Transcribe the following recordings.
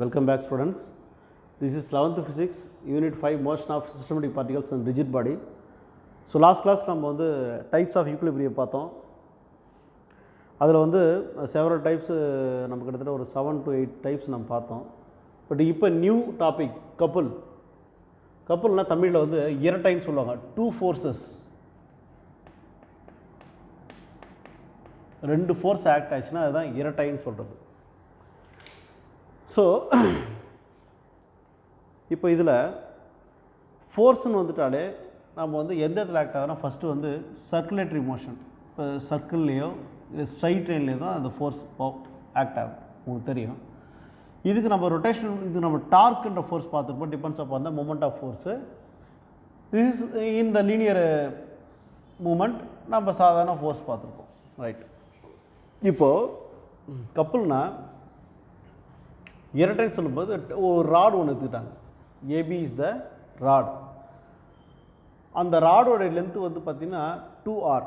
Welcome back students. This is 11th physics unit 5 motion of systematic particles and rigid body. So last class நம்ம வந்து types of equilibrium பார்த்தோம். அதில் வந்து several types நம்ம கிட்டத்தட்ட ஒரு 7 to 8 types நம்ம பார்த்தோம். பட் இப்போ நியூ டாபிக் கப்புள். கப்புள்னா தமிழில் வந்து இரட்டைன்னு சொல்லுவாங்க. டூ ஃபோர்ஸஸ், ரெண்டு ஃபோர்ஸ் ஆக்ட் ஆச்சுன்னா அதுதான் இரட்டைன்னு சொல்கிறது. ஸோ இப்போ இதில் ஃபோர்ஸ்ன்னு வந்துட்டாலே நம்ம வந்து எந்த இடத்துல ஆக்ட் ஆகிறோம், ஃபஸ்ட்டு வந்து சர்க்குலேட்டரி மோஷன். இப்போ சர்க்கிள்லேயோ இல்லை ஸ்ட்ரைட் லைன்லேயோ தான் அந்த ஃபோர்ஸ் ஆக்ட் ஆகும், உங்களுக்கு தெரியும். இதுக்கு நம்ம ரொட்டேஷன், இது நம்ம டார்க்குன்ற ஃபோர்ஸ் பார்த்துருப்போம். Depends upon the moment of force. This is in the linear moment. நம்ம சாதாரண ஃபோர்ஸ் பார்த்துருப்போம், ரைட். இப்போது கப்புள்னா இரட்டைன்னு சொல்லும்போது ஒரு ராடு ஒன்று எடுத்துக்கிட்டாங்க. AB is the rod. அந்த ராடோடைய லென்த்து வந்து பார்த்திங்கன்னா 2r.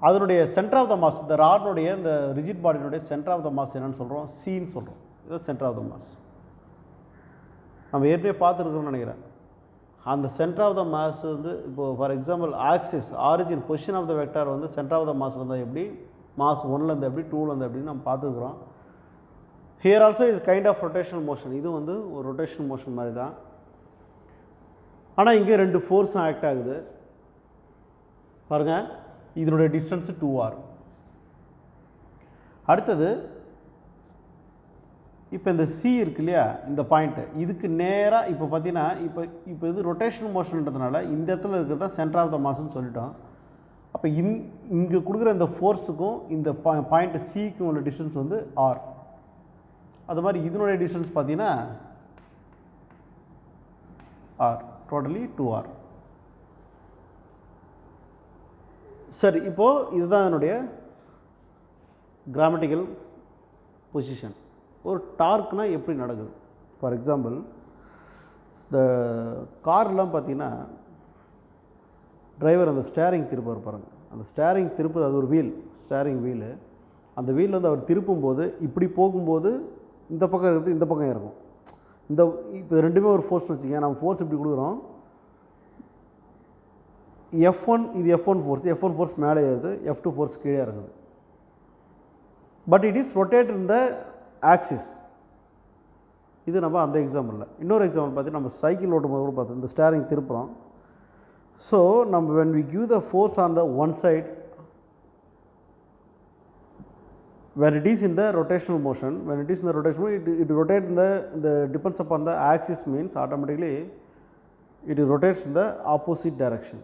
அதனுடைய சென்டர் ஆஃப் த மாஸ், இந்த ராடனுடைய இந்த ரிஜிட் பாடியினுடைய சென்டர் ஆஃப் த மாஸ் என்னென்னு சொல்கிறோம், சின்னு சொல்கிறோம். இதுதான் சென்டர் ஆஃப் த மாஸ். நம்ம ஏற்கனவே பார்த்துருக்கோம்னு நினைக்கிறேன். அந்த சென்டர் ஆஃப் த மாஸ் வந்து இப்போது for example axis origin position of the vector வந்து சென்டர் ஆஃப் த மாஸ் இருந்தால் எப்படி, மாஸ் 1லேருந்து எப்படி 2லேருந்து எப்படின்னு நம்ம பார்த்துருக்குறோம். Here also is kind of rotational motion. இது வந்து ஒரு ரொட்டேஷனல் மோஷன் மாதிரி தான். ஆனால் இங்கே ரெண்டு ஃபோர்ஸும் ஆக்ட் ஆகுது பாருங்கள். இதனுடைய டிஸ்டன்ஸு 2r. அடுத்தது இப்போ இந்த சி இருக்கு இல்லையா, இந்த பாயிண்ட்டு, இதுக்கு நேராக இப்போ பார்த்தீங்கன்னா இப்போ இது ரொட்டேஷனல் மோஷன்ன்றதுனால இந்த இடத்துல இருக்கிறது தான் சென்டர் ஆஃப் த மாஸ்ன்னு சொல்லிட்டோம். அப்போ இங்கே கொடுக்குற இந்த ஃபோர்ஸுக்கும் இந்த பாயிண்ட்டு சிக்கும் உள்ள டிஸ்டன்ஸ் வந்து ஆர். அது மாதிரி இதனுடைய டிஸ்டன்ஸ் பார்த்தீங்கன்னா ஆர், டோட்டலி 2r. சரி, இப்போது இதுதான் என்னுடைய கிராமட்டிக்கல் பொசிஷன். ஒரு டார்க்னால் எப்படி நடக்குது? ஃபார் எக்ஸாம்பிள் இந்த கார்லாம் பார்த்தீங்கன்னா டிரைவர் அந்த ஸ்டேரிங் திருப்பார் பாருங்கள். அந்த ஸ்டேரிங் திருப்பது, அது ஒரு வீல், ஸ்டேரிங் வீலு. அந்த வீல் வந்து அவர் திருப்பும்போது இப்படி போகும்போது இந்த பக்கம் இருக்கிறது இந்த பக்கம் இருக்கும். இந்த இப்போ ரெண்டுமே ஒரு ஃபோர்ஸ் வச்சுக்கோங்க. நம்ம ஃபோர்ஸ் இப்படி கொடுக்குறோம். F1, இது F1 ஃபோர்ஸ், F1 ஃபோர்ஸ் மேலே ஏறுது, F2 ஃபோர்ஸ் கீழே இருக்குது. But it is rotate in the axis. இது நம்ம அந்த எக்ஸாம்பிளில். இன்னொரு எக்ஸாம்பிள் பார்த்தீங்கன்னா நம்ம சைக்கிள் ஓட்டும் போது கூட பார்த்தோம், இந்த ஸ்டேரிங் திருப்புறோம். ஸோ நம்ம when we give the force on the one side, when it is in the rotational motion, it rotates in the depends upon the axis, means automatically it rotates in the opposite direction.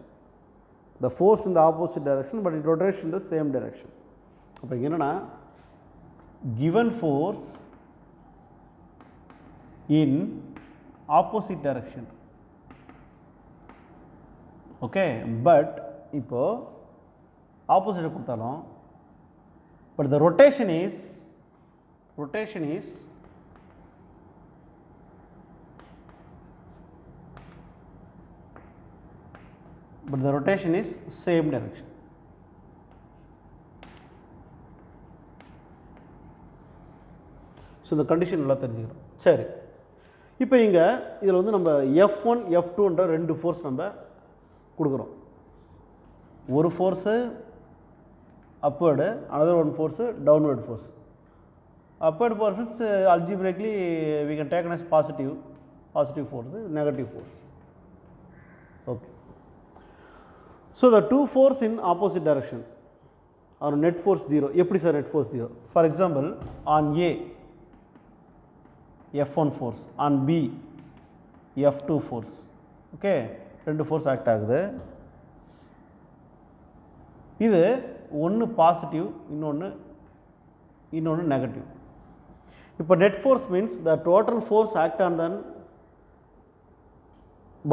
The force in the opposite direction, but it rotates in the same direction. அப்போ என்னன்னா, given force in opposite direction, okay, but இப்போ opposite கொடுத்தாலும், but the rotation is same direction. So இந்த condition நல்லா தெரிஞ்சுக்கிறோம். சரி, இப்போ இங்கே இதில் வந்து நம்ம F1 F2ன்ற ரெண்டு ஃபோர்ஸ் நம்ம கொடுக்குறோம். ஒரு force upward, another one force downward force. Upward force is algebraically we can take as positive force, negative force. Okay. So the two force in opposite direction are net force 0. எப்படி sir net force 0? For example, on A F1 force, on B F2 force. Okay, ரெண்டு force act ஆகுது. இது ஒன்று positive, இன்னொன்று negative. இப்போ net force means the total force act on the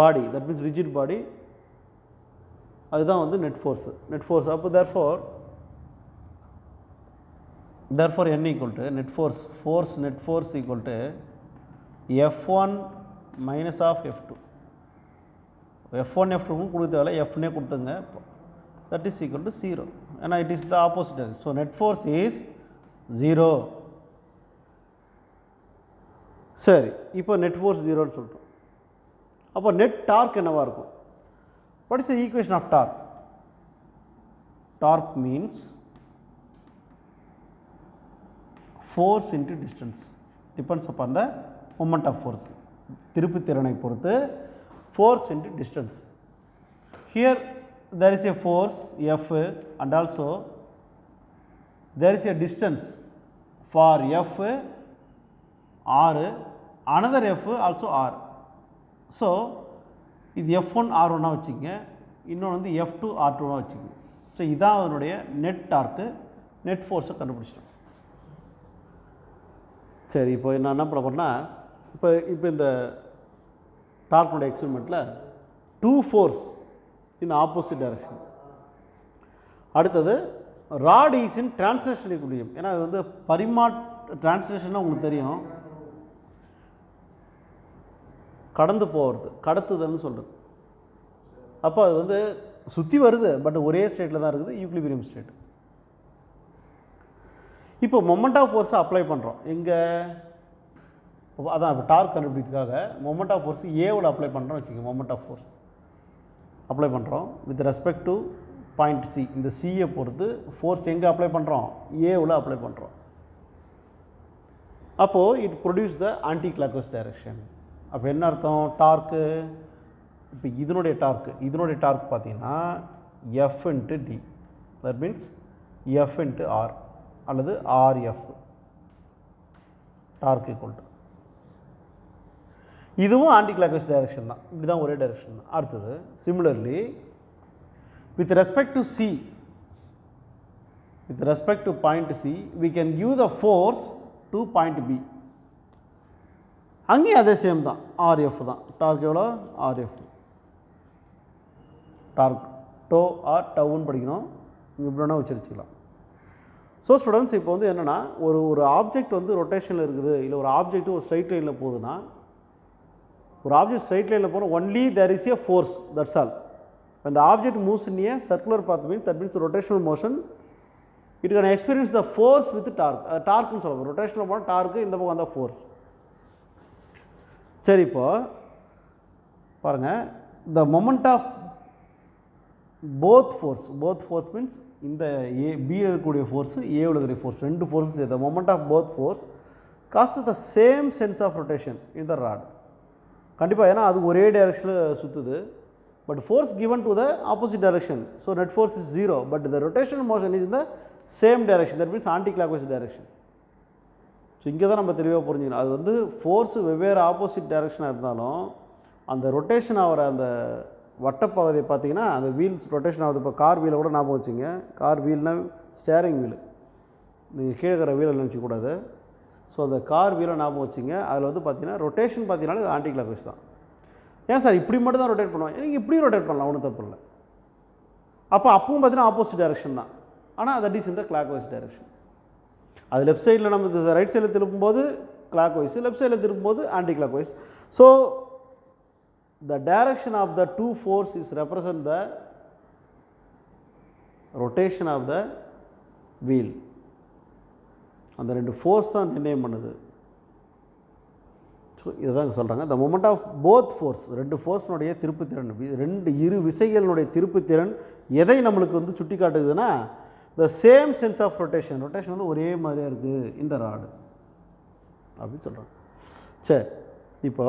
body, that means rigid body. அதுதான் வந்து net force. அப்போ therefore n equal to net force equal to F1 minus of F2. F1 F2 கொடுக்க தேவையில்ல, Fனே கொடுத்துங்க. That is equal to 0, and it is the opposite. So net force is 0. சரி, இப்போ net force 0ன்னு சொல்லிட்டோம். அப்போ net torque என்னவாக இருக்கும்? What is the equation of torque? Torque means force into distance, depends upon the moment of force. திருப்பு திறனை பொறுத்து force into distance. Here there is a force F and also there is a distance for F R, another F also R. So இது F1 R1 வச்சுக்கங்க, இன்னொன்று வந்து F2 R2 வச்சுக்கங்க. So இதான் அதனுடைய நெட் டார்க்கு, நெட் ஃபோர்ஸை கண்டுபிடிச்சிட்டோம். சரி, இப்போ நான் என்ன பண்ண போகிறேன்னா, இப்போ இந்த டார்க்குடைய எக்ஸ்பெரிமெண்ட்டில் 2 ஃபோர்ஸ் இன் ஆப்போசிட் டைரக்ஷன். அடுத்தது rod is in translation equilibrium. ஏன்னா அது வந்து டிரான்ஸ்லேஷன்னா உங்களுக்கு தெரியும், கடந்து போகிறது, கடத்துதல்னு சொல்கிறது. அப்போ அது வந்து சுற்றி வருது, பட் ஒரே ஸ்டேட்டில் தான் இருக்குது, ஈக்குலிபிரியம் ஸ்டேட். இப்போ மொமெண்ட் ஆஃப் ஃபோர்ஸை அப்ளை பண்ணுறோம் எங்கே? அதான் இப்போ டார்க் கண்டுபிடிக்கிறதுக்காக மொமெண்ட் ஆஃப் ஃபோர்ஸ் ஏவில் அப்ளை பண்ணுறோம் வச்சுக்கோங்க. மொமெண்ட் ஆஃப் ஃபோர்ஸ் அப்ளை பண்ணுறோம் with respect to point C. இந்த சியை பொறுத்து ஃபோர்ஸ் எங்கே அப்ளை பண்ணுறோம்? ஏவில் அப்ளை பண்ணுறோம். அப்போது it produce the anti clockwise direction. அப்போ என்ன அர்த்தம்? டார்க்கு, இப்போ இதனுடைய டார்க் பார்த்தீங்கன்னா F into D, that means F into R அல்லது ஆர்எஃப் டார்க் ஈக்குவல் டு, இதுவும் ஆன்டி கிளாக்வைஸ் டைரக்ஷன் தான், இப்படி தான் ஒரே டைரக்ஷன் தான். அடுத்தது similarly with respect to C, with respect to point C we can give the force to point B. அங்கேயும் அதே சேம் தான், ஆர்எஃப் தான். டார்க் எவ்வளோ? ஆர்எஃப். டார்க் டோ ஆர் டவுன்னு படிக்கணும், இப்படி வேணால் வச்சுருச்சிக்கலாம். ஸோ ஸ்டூடெண்ட்ஸ், இப்போ வந்து என்னென்னா, ஒரு ஆப்ஜெக்ட் வந்து ரொட்டேஷனில் இருக்குது, இல்லை ஒரு ஆப்ஜெக்ட் ஒரு ஸ்ட்ரைட் லைனில் போகுதுன்னா, ஒரு ஆப்ஜெக்ட் ஸ்ட்ரைட் லைனில் போகிறோம், only there is a force, that's all. அந்த object moves in a circular path means that means rotational motion. It can experience the force with torque. டார்க்னு சொல்லுவோம். ரொட்டேஷனில் போனால் டார்க்கு, இந்த பக்கம் வந்தால் ஃபோர்ஸ். சரி, இப்போது பாருங்கள், the moment of both force means இந்த பியில் இருக்கக்கூடிய ஃபோர்ஸு, ஏவில் இருக்கக்கூடிய ஃபோர்ஸ், ரெண்டு ஃபோர்ஸும் சேர்த்து moment of both force cast the same sense of rotation in the rod. கண்டிப்பாக, ஏன்னா அது ஒரே டைரக்ஷனில் சுற்றுது, but force given to the opposite direction. So net force is 0, but the rotational motion is the same direction, that means anti clockwise direction. So இங்கே தான் நம்ம தெளிவாக புரிஞ்சுக்கணும். அது வந்து ஃபோர்ஸு வெவ்வேறு ஆப்போசிட் டைரக்ஷனாக இருந்தாலும் அந்த ரொட்டேஷன் ஆகிற அந்த வட்டப்பகுதியை பார்த்தீங்கன்னா, அந்த வீல்ஸ் ரொட்டேஷன் ஆகுது. இப்போ கார் வீலை கூட ஞாபகம் வச்சுங்க. கார் வீல்னால் ஸ்டேரிங் வீலு, நீங்கள் கீழே இருக்கிற வீலை நினச்சிக்கூடாது. ஸோ அந்த கார் வீலை ஞாபகம் வச்சுங்க. அதில் வந்து பார்த்தீங்கன்னா ரொட்டேஷன் பார்த்தீங்கன்னா இது ஆன்டி கிளாக்வைஸ் தான். ஏன் சார் இப்படி மட்டும் தான் ரொட்டேட் பண்ணுவோம்? நீங்கள் இப்படி ரொட்டேட் பண்ணலாம், ஒன்றும் தப்பு இல்லை. அப்பவும் பார்த்தீங்கன்னா ஆப்போசிட் டைரக்ஷன் தான், ஆனால் தட் இஸ் இந்த கிளாக்வைஸ் டைரக்ஷன். அது லெஃப்ட் சைடில் நம்ம ரைட் சைடில் திரும்பும்போது கிளாக்வைஸ், லெஃப்ட் சைடில் திரும்பும்போது anti clockwise. So the direction of the two force is represent the rotation of the wheel. அந்த ரெண்டு ஃபோர்ஸ் தான் நிர்ணயம் பண்ணுது. ஸோ இதுதான் சொல்கிறாங்க, the moment of both force, ரெண்டு ஃபோர்ஸ்னுடைய திருப்புத்திறன், இரு விசைகளினுடைய திருப்புத்திறன் எதை நம்மளுக்கு வந்து சுட்டி காட்டுதுன்னா, the same sense of rotation வந்து ஒரே மாதிரியாக இருக்குது இந்த ராடு அப்படின்னு சொல்கிறாங்க. சரி, இப்போ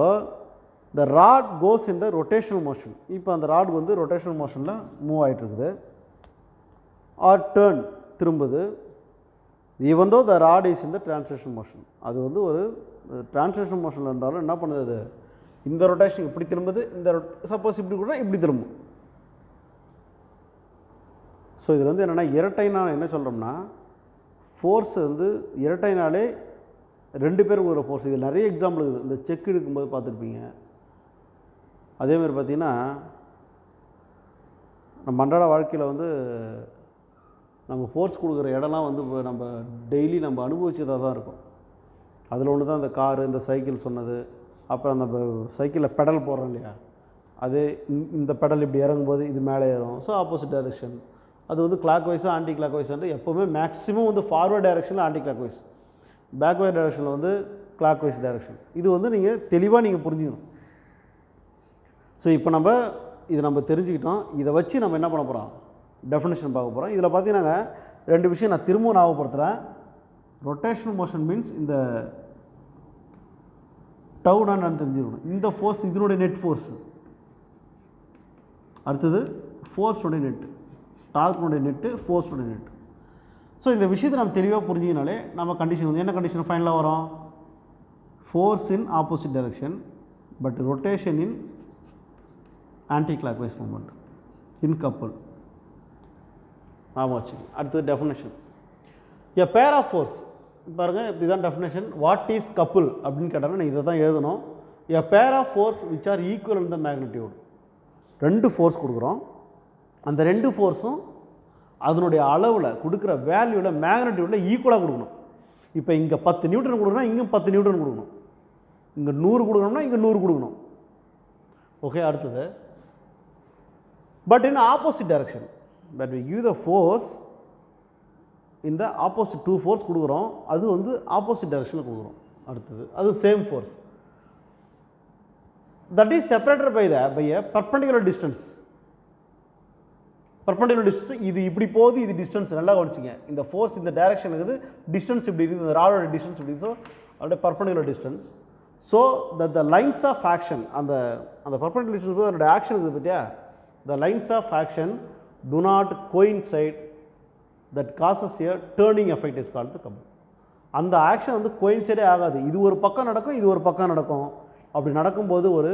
the rod goes in the rotational motion. இப்போ அந்த ராட் வந்து ரொட்டேஷனல் மோஷனில் மூவ் ஆகிட்டு இருக்குது, ஆர் டர்ன் திரும்புது. Even though the rod is in the translation motion. அது வந்து ஒரு டிரான்ஸ்லேஷன் மோஷனில் இருந்தாலும் என்ன பண்ணுது, அது இந்த ரொட்டேஷன் இப்படி திரும்புது, இந்த சப்போஸ் இப்படி கூட இப்படி திரும்பும். ஸோ இதில் வந்து என்னென்னா, இரட்டைனா என்ன சொல்கிறோம்னா, ஃபோர்ஸ் வந்து இரட்டைனாலே ரெண்டு பேருக்கு ஒரு ஃபோர்ஸ். இது நிறைய எக்ஸாம்பிள் இருக்குது. இந்த செக் எடுக்கும்போது பார்த்துருப்பீங்க. அதேமாதிரி பார்த்திங்கன்னா, நம்ம அன்றாட வாழ்க்கையில் வந்து நம்ம ஃபோர்ஸ் கொடுக்குற இடம்லாம் வந்து நம்ம டெய்லி நம்ம அனுபவிச்சதாக தான் இருக்கும். அதில் ஒன்று தான் இந்த காரு, இந்த சைக்கிள் சொன்னது. அப்புறம் நம்ம சைக்கிளில் பெடல் போடுறோம் இல்லையா, அது இந்த பெடல் இப்படி இறங்கும்போது இது மேலே ஏறும். So opposite direction. அது வந்து கிளாக் வைஸாக ஆன்டி கிளாக் வைஸ் வந்து எப்போவுமே மேக்ஸிமம் வந்து ஃபார்வர்ட் டைரக்ஷனில் ஆன்டி கிளாக் வைஸ், பேக்வேர்ட் டைரக்ஷனில் வந்து clockwise direction. இது வந்து நீங்கள் தெளிவாக நீங்கள் புரிஞ்சுக்கணும். ஸோ இப்போ நம்ம தெரிஞ்சுக்கிட்டோம். இதை வச்சு நம்ம என்ன பண்ண போகிறோம், டெஃபினேஷன் பார்க்க போகிறோம். இதில் பார்த்தீங்கன்னா ரெண்டு விஷயம் நான் திரும்பவும் ஞாபகப்படுத்துகிறேன். ரொட்டேஷனல் மோஷன் மீன்ஸ் இந்த டவுனா நான் தெரிஞ்சுக்கணும். இந்த ஃபோர்ஸ் இதனுடைய நெட் ஃபோர்ஸ், அடுத்தது ஃபோர்ஸுடைய நெட்டு, டார்க்னுடைய நெட்டு, ஃபோர்ஸுடைய நெட்டு. ஸோ இந்த விஷயத்தை நம்ம தெளிவாக புரிஞ்சிக்கினாலே நம்ம கண்டிஷன் வந்து என்ன கண்டிஷன் ஃபைனலாக வரும், force in opposite direction but rotation in anti clockwise moment in couple. ஆமாம் வச்சு அடுத்தது definition. A pair of force பாருங்கள், இப்படி தான் டெஃபினேஷன். வாட் இஸ் கப்புள் அப்படின்னு கேட்டாங்கன்னா நான் இதை தான் எழுதணும். A pair of force which are equal in the magnitude. ரெண்டு ஃபோர்ஸ் கொடுக்குறோம், அந்த ரெண்டு ஃபோர்ஸும் அதனுடைய அளவில் கொடுக்குற வேல்யூவில் மேக்னிடியூடில் ஈக்குவலாக கொடுக்கணும். இப்போ இங்கே 10 நியூட்டன் கொடுக்கணும், இங்கே 10 நியூட்டன் கொடுக்கணும். இங்கே 100 கொடுக்கணும்னா இங்கே 100 கொடுக்கணும். ஓகே, அடுத்தது but in opposite direction. But we give the force இந்த ஆப்போசிட் 2 ஃபோர்ஸ் கொடுக்குறோம், அது வந்து ஆப்போசிட் டைரக்ஷனில் கொடுக்குறோம். அடுத்தது அது same force that is separated by a perpendicular distance. Perpendicular distance இது இப்படி போகுது, இது டிஸ்டன்ஸ் நல்லா கவனிச்சிங்க. இந்த ஃபோர்ஸ் இந்த டைரக்ஷன் இருக்குது, டிஸ்டன்ஸ் இப்படி இருக்குது, இந்த ராடோட டிஸ்டன்ஸ் இப்படி. ஸோ அதோட perpendicular distance. So the lines of action, அந்த பர்பெண்டிகுலர் டிஸ்டன்ஸ் அதோட ஆக்ஷன் இருக்குது பார்த்தியா, the lines of action do not coincide that causes a turning effect is called the couple. அந்த ஆக்ஷன் வந்து கோயின்சைடே ஆகாது, இது ஒரு பக்கம் நடக்கும், இது ஒரு பக்கம் நடக்கும். அப்படி நடக்கும்போது ஒரு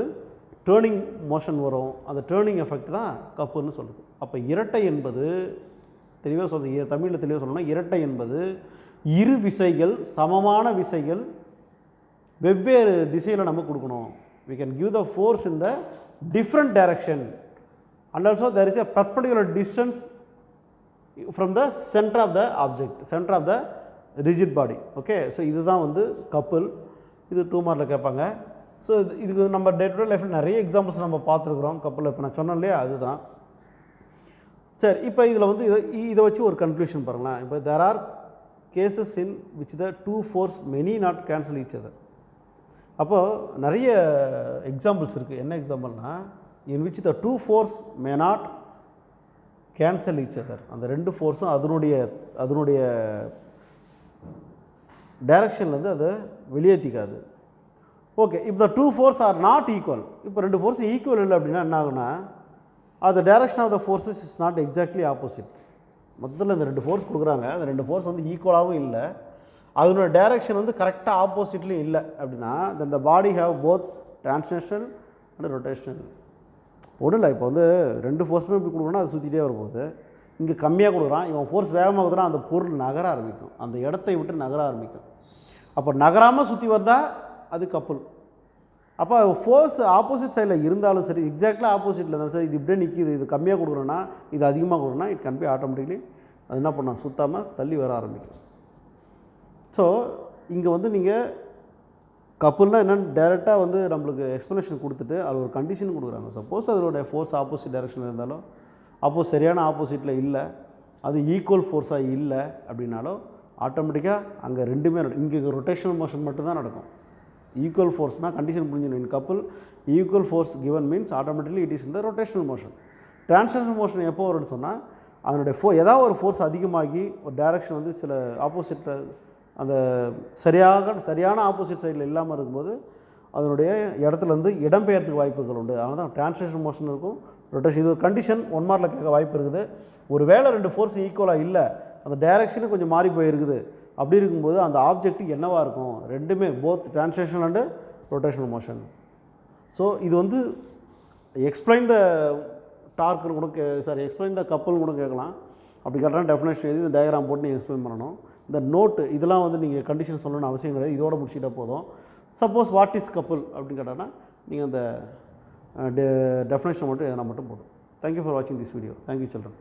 டேர்னிங் மோஷன் வரும், அந்த டேர்னிங் எஃபெக்ட் தான் கப்புல்னு சொல்லுது. அப்போ இரட்டை என்பது தெளிவாக சொல்லுது, தமிழில் தெளிவாக சொல்லணும்னா இரட்டை என்பது இரு விசைகள், சமமான விசைகள் வெவ்வேறு திசையில் நம்ம கொடுக்கணும். we can give the force in the different direction and also there is a perpendicular distance from the center of the object, center of the rigid body. Okay, so இதுதான் வந்து கப்புள். இது 2 மார்க்கில் கேட்பாங்க. ஸோ இதுக்கு நம்ம day to day லைஃப்பில் நிறைய examples நம்ம பார்த்துருக்குறோம் கப்புள். இப்போ நான் சொன்னேன் இல்லையா, அதுதான். சரி, இப்போ இதில் வந்து இதை வச்சு ஒரு கன்க்ளூஷன் பாருங்களேன். இப்போ there are cases in which the 2 force many not cancel each other. அப்போது நிறைய எக்ஸாம்பிள்ஸ் இருக்குது. என்ன எக்ஸாம்பிள்னா, in which the 2 force may not cancel each other. அந்த ரெண்டு ஃபோர்ஸும் அதனுடைய டைரக்ஷன்லேருந்து அதை வெளியேற்றிக்காது. ஓகே, இப்போ the 2 force are not equal. இப்போ ரெண்டு ஃபோர்ஸ் ஈக்குவல் இல்லை அப்படின்னா என்ன ஆகுனா, அது direction of the forces is not exactly opposite. மொத்தத்தில் இந்த ரெண்டு ஃபோர்ஸ் கொடுக்குறாங்க, அந்த ரெண்டு ஃபோர்ஸ் வந்து ஈக்குவலாகவும் இல்லை, அதனோட டைரக்ஷன் வந்து கரெக்டாக ஆப்போசிட்லேயும் இல்லை அப்படின்னா then the body have both translational and rotational. ஒன்றும் இல்லை, இப்போ வந்து ரெண்டு ஃபோர்ஸுமே இப்படி கொடுக்கணும்னா அது சுற்றிட்டே வரும்போது இங்கே கம்மியாக கொடுக்குறான், இவன் ஃபோர்ஸ் வேகமாக கொடுக்குறான், அந்த பொருள் நகர ஆரம்பிக்கும், அந்த இடத்தை விட்டு நகர ஆரம்பிக்கும். அப்போ நகராமல் சுற்றி வந்தால் அது கப்புள். அப்போ ஃபோர்ஸ் ஆப்போசிட் சைடில் இருந்தாலும் சரி, எக்ஸாக்ட்லி ஆப்போசிட்டில் இருந்தாலும் சரி, இது இப்படியே நிற்கிது, இது கம்மியாக கொடுக்குறோன்னா இது அதிகமாக கொடுக்குறோன்னா இட் கேன் பி ஆட்டோமேட்டிக்லி அது என்ன பண்ணால் சுத்தாமல் தள்ளி வர ஆரம்பிக்கும். ஸோ இங்கே வந்து நீங்கள் கப்புல்னால் என்னென்னு டேரெக்டாக வந்து நம்மளுக்கு எக்ஸ்ப்ளனேஷன் கொடுத்துட்டு அது ஒரு கண்டிஷன் கொடுக்குறாங்க. சப்போஸ் அதோடைய ஃபோர்ஸ் ஆப்போசிட் டைரக்ஷனில் இருந்தாலும் சரியான ஆப்போசிட்டில் இல்லை, அது ஈக்குவல் ஃபோர்ஸாக இல்லை அப்படின்னாலும் ஆட்டோமேட்டிக்காக அங்கே ரெண்டுமே இங்கே ரொட்டேஷனல் மோஷன் மட்டும்தான் நடக்கும். ஈக்குவல் ஃபோர்ஸ்னால் கண்டிஷன் புரிஞ்சுக்கணும். In couple equal force given means automatically it is இந்த ரொட்டேஷனல் மோஷன். டிரான்ஸ்லேஷனல் மோஷன் எப்போ வரும்னு சொன்னால் அதனுடைய ஏதாவது ஒரு ஃபோர்ஸ் அதிகமாகி ஒரு டைரக்ஷன் வந்து சில ஆப்போசிட்டில் அந்த சரியான ஆப்போசிட் சைடில் இல்லாமல் இருக்கும்போது அதனுடைய இடத்துலேருந்து இடம்பெயர்த்துக்கு வாய்ப்புகள் உண்டு. அதனால தான் டிரான்ஸ்லேஷன் மோஷன் இருக்கும், ரொட்டேஷன். இது ஒரு கண்டிஷன் 1 மார்க்கில் கேட்க வாய்ப்பு இருக்குது. ஒரு வேளை ரெண்டு ஃபோர்ஸ் ஈக்குவலாக இல்லை, அந்த டைரக்ஷனு கொஞ்சம் மாறி போயிருக்குது, அப்படி இருக்கும்போது அந்த ஆப்ஜெக்ட் என்னவாக இருக்கும், ரெண்டுமே both translation and rotational motion. So இது வந்து எக்ஸ்பிளைன் த டார்க்குன்னு கூட எக்ஸ்பிளைன் த கப்புள்னு கூட கேட்கலாம். அப்படி கேட்டால் டெஃபினேஷன் எழுதி இந்த டயக்ராம் போட்டு நீங்கள் எக்ஸ்பிளைன் பண்ணணும். இந்த நோட்டு இதெல்லாம் வந்து நீங்கள் கண்டிஷன் சொல்லணும்னு அவசியம் கிடையாது, இதோட முடிச்சுட்டா போதும். சப்போஸ் வாட் இஸ் கப்புள் அப்படின்னு கேட்டாங்கன்னா நீங்கள் அந்த டெஃபினேஷன் மட்டும் எதனா மட்டும் போதும். தேங்க்யூ ஃபார் வாட்சிங் திஸ் வீடியோ. Thank you children.